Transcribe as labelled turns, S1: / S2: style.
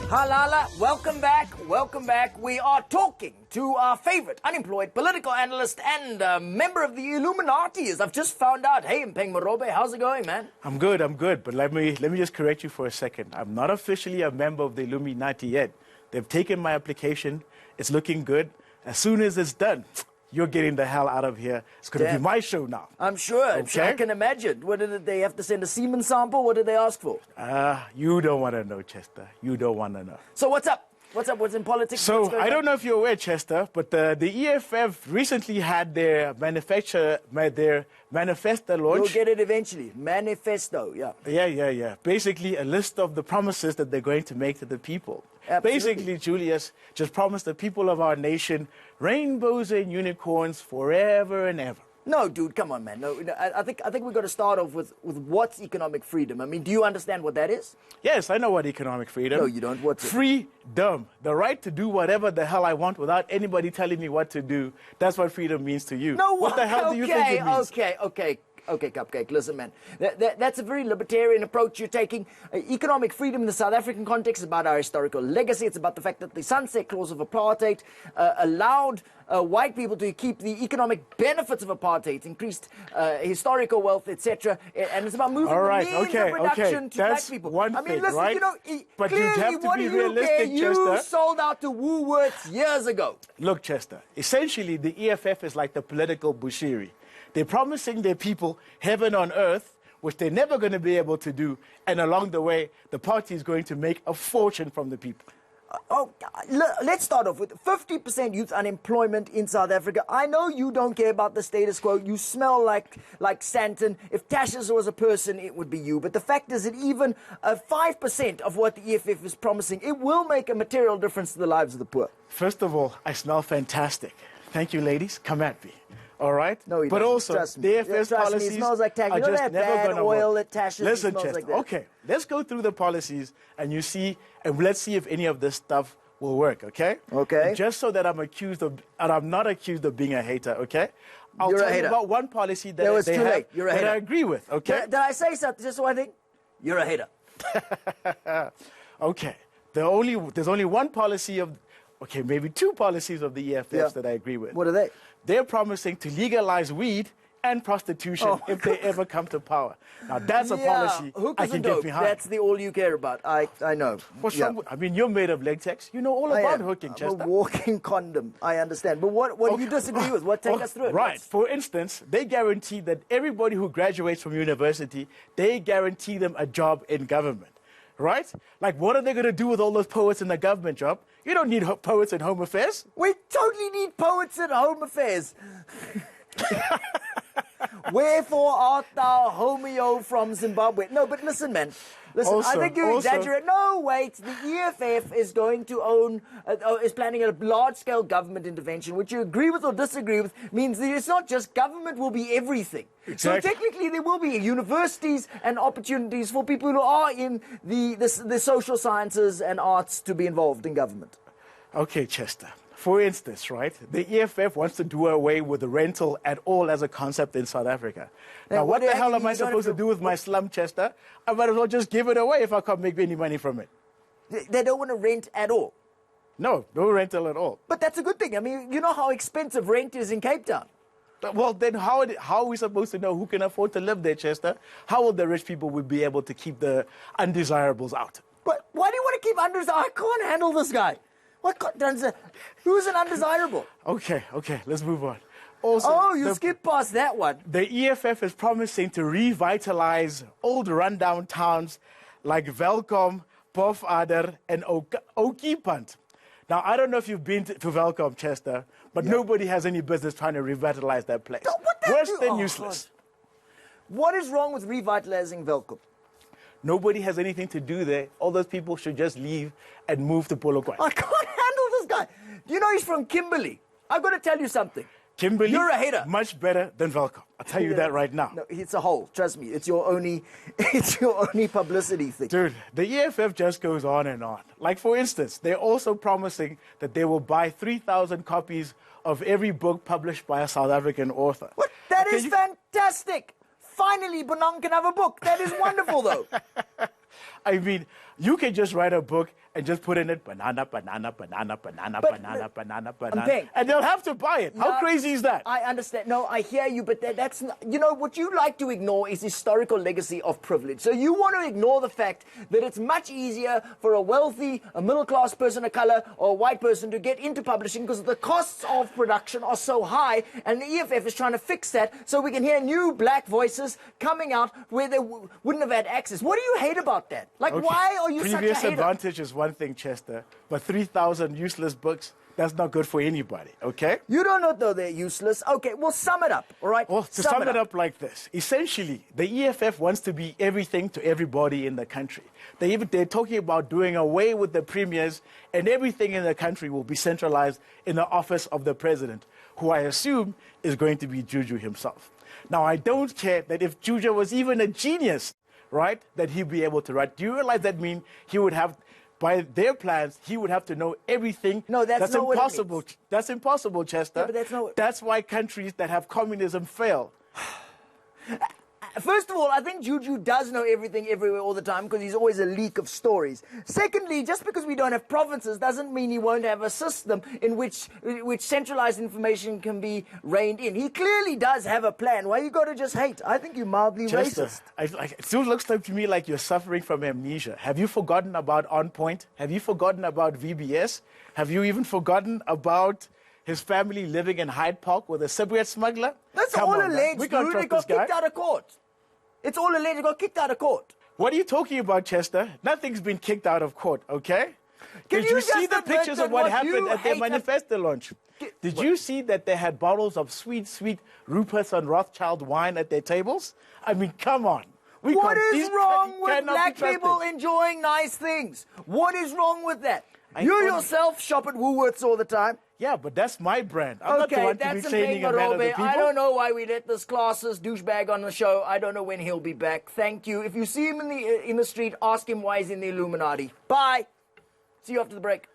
S1: Halala, welcome back, welcome back. We are talking to our favorite unemployed political analyst and member of the Illuminati, as I've just found out. Hey, Mpheng Morobe, how's it going, man?
S2: I'm good, but let me just correct you for a second. I'm not officially a member of the Illuminati yet. They've taken my application. It's looking good. As soon as it's done, you're getting the hell out of here. It's going to be my show now.
S1: I'm sure.
S2: Okay?
S1: I can imagine. What did they have to send a semen sample? What did they ask for?
S2: You don't want to know, Chester. You don't want to know.
S1: So what's up? What's up? What's in politics?
S2: So I don't know if you're aware, Chester, but the EFF recently had their manifesto launch.
S1: You'll get it eventually. Manifesto, yeah.
S2: Yeah. Basically, a list of the promises that they're going to make to the people.
S1: Absolutely.
S2: Basically, Julius just promised the people of our nation rainbows and unicorns forever and ever.
S1: No, dude, come on, man. No, I think we've got to start off with what's economic freedom. I mean, do you understand what that is?
S2: Yes, I know what economic freedom.
S1: No, you don't. What's it?
S2: Freedom. The right to do whatever the hell I want without anybody telling me what to do. That's what freedom means to you.
S1: No,
S2: what the hell do you think it means?
S1: Okay, Cupcake, listen, man. That's a very libertarian approach you're taking. Economic freedom in the South African context is about our historical legacy. It's about the fact that the sunset clause of apartheid allowed white people to keep the economic benefits of apartheid, increased historical wealth, etc. And it's about moving the means of production to black people.
S2: One
S1: I mean,
S2: thing,
S1: listen,
S2: right?
S1: you know,
S2: But
S1: clearly,
S2: you have to
S1: what
S2: be
S1: do you
S2: realistic,
S1: care? You
S2: Chester.
S1: sold out to Woolworths years ago.
S2: Look, Chester, essentially the EFF is like the political Bushiri. They're promising their people heaven on earth, which they're never going to be able to do. And along the way, the party is going to make a fortune from the people.
S1: Let's start off with 50% youth unemployment in South Africa. I know you don't care about the status quo. You smell like Santon. If Tashes was a person, it would be you. But the fact is that even 5% of what the EFF is promising, it will make a material difference to the lives of the poor.
S2: First of all, I smell fantastic. Thank you, ladies. Come at me. All right?
S1: No,
S2: but also, the EFF's policies
S1: it smells like tash.
S2: are
S1: You know
S2: just
S1: that
S2: never
S1: bad
S2: going to
S1: oil
S2: work.
S1: that Tashes
S2: Listen,
S1: smells
S2: Chester,
S1: like that.
S2: okay, let's go through the policies and let's see if any of this stuff will work, okay?
S1: Okay.
S2: And just so that I'm not accused of being a hater, okay? I'll
S1: You're a
S2: tell
S1: hater.
S2: you about one policy that
S1: It's too late. You're a hater.
S2: that I agree with, okay?
S1: Did I say something? Just one thing? You're a hater.
S2: Okay. There's only one policy maybe two policies of the EFFs that I agree with.
S1: What are they?
S2: They're promising to legalize weed and prostitution if they ever come to power. Now, that's a policy I can get behind.
S1: That's the all you care about. I know.
S2: I mean, you're made of latex. You know all about hooking, Chester.
S1: I'm a walking condom. I understand. But what do you disagree with? Take us through it.
S2: Right. For instance, they guarantee that everybody who graduates from university, they guarantee them a job in government. Right? Like, what are they going to do with all those poets in the government job? You don't need poets in Home Affairs.
S1: We totally need poets in Home Affairs. Wherefore art thou homeo from Zimbabwe? No, but listen, man. Listen, I think you exaggerate. No, wait. The EFF is going to is planning a large-scale government intervention, which you agree with or disagree with, means that it's not just government will be everything.
S2: Exactly.
S1: So technically there will be universities and opportunities for people who are in the social sciences and arts to be involved in government.
S2: Okay, Chester. For instance, right, the EFF wants to do away with the rental at all as a concept in South Africa. Now, what the hell am I supposed to do with my slum, Chester? I might as well just give it away if I can't make any money from it.
S1: They don't want to rent at all?
S2: No rental at all.
S1: But that's a good thing. I mean, you know how expensive rent is in Cape Town.
S2: Well, then how are we supposed to know who can afford to live there, Chester? How will the rich people be able to keep the undesirables out?
S1: But why do you want to keep undesirable? I can't handle this guy. Who's an undesirable?
S2: Okay, let's move on. Also,
S1: you skipped past that one.
S2: The EFF is promising to revitalize old rundown towns like Welkom, Pofadder, and Okiepant. Now, I don't know if you've been to Welkom, Chester, but nobody has any business trying to revitalize that place. Worse than useless.
S1: God. What is wrong with revitalizing Welkom?
S2: Nobody has anything to do there. All those people should just leave and move to Polokwane.
S1: I can't handle this guy. You know he's from Kimberley. I've got to tell you something.
S2: Kimberley,
S1: you're a hater.
S2: Much better than Welkom. I'll tell you that right now.
S1: No, it's a hole. Trust me. It's your only publicity thing.
S2: Dude, the EFF just goes on and on. Like, for instance, they're also promising that they will buy 3,000 copies of every book published by a South African author.
S1: What? That is fantastic. Finally, Bonang can have a book. That is wonderful, though.
S2: I mean, you can just write a book and just put in it banana, banana, banana, banana,
S1: But-
S2: banana, banana,
S1: Mpheng,
S2: banana, and they'll have to buy it. How
S1: No,
S2: crazy is that?
S1: I understand. No, I hear you, but that's not, you know, what you like to ignore is historical legacy of privilege. So you want to ignore the fact that it's much easier for a wealthy, a middle-class person of color or a white person to get into publishing because the costs of production are so high, and the EFF is trying to fix that so we can hear new black voices coming out where they wouldn't have had access. What do you hate about that? Like,
S2: Okay.
S1: why are you such a
S2: Previous
S1: hater?
S2: advantage is one thing, Chester, but 3,000 useless books, that's not good for anybody, okay?
S1: You don't know, though, they're useless. Okay, well, sum it up, all right?
S2: Well, to sum it up like this, essentially, the EFF wants to be everything to everybody in the country. They're talking about doing away with the premiers, and everything in the country will be centralized in the office of the president, who I assume is going to be Juju himself. Now, I don't care that if Juju was even a genius, right, that he'd be able to write. Do you realize that means he would have, by their plans, he would have to know everything?
S1: No, that's not what it
S2: impossible.
S1: means.
S2: That's impossible, Chester.
S1: Yeah, but that's not-
S2: That's why countries that have communism fail.
S1: First of all, I think Juju does know everything everywhere all the time because he's always a leak of stories. Secondly, just because we don't have provinces doesn't mean he won't have a system in which centralized information can be reined in. He clearly does have a plan. Why you got to just hate? I think you're mildly
S2: Chester,
S1: racist.
S2: it still looks like to me like you're suffering from amnesia. Have you forgotten about On Point? Have you forgotten about VBS? Have you even forgotten about his family living in Hyde Park with a cigarette smuggler?
S1: That's
S2: Come
S1: all
S2: on, man.
S1: alleged,
S2: We can't
S1: dude. They
S2: trust
S1: got
S2: this guy.
S1: kicked out of court. It's all alleged. They got kicked out of court.
S2: What are you talking about, Chester? Nothing's been kicked out of court, okay?
S1: Can
S2: Did
S1: you
S2: you see
S1: just
S2: the
S1: admit
S2: pictures
S1: that
S2: of what
S1: what
S2: happened
S1: you
S2: at their
S1: hate
S2: manifesto launch? Did
S1: What?
S2: you see that they had bottles of sweet, sweet Rupert's and Rothschild wine at their tables? I mean, come on.
S1: What is
S2: These
S1: wrong with
S2: cannot be
S1: black
S2: trusted.
S1: people enjoying nice things? What is wrong with that? You
S2: don't-
S1: yourself shop at Woolworths all the time.
S2: Yeah, but that's my brand. I'm not the
S1: Okay,
S2: one to be
S1: that's
S2: chaining
S1: Mpheng
S2: a man of the
S1: Morobe.
S2: people.
S1: I don't know why we let this classist douchebag on the show. I don't know when he'll be back. Thank you. If you see him in the street, ask him why he's in the Illuminati. Bye. See you after the break.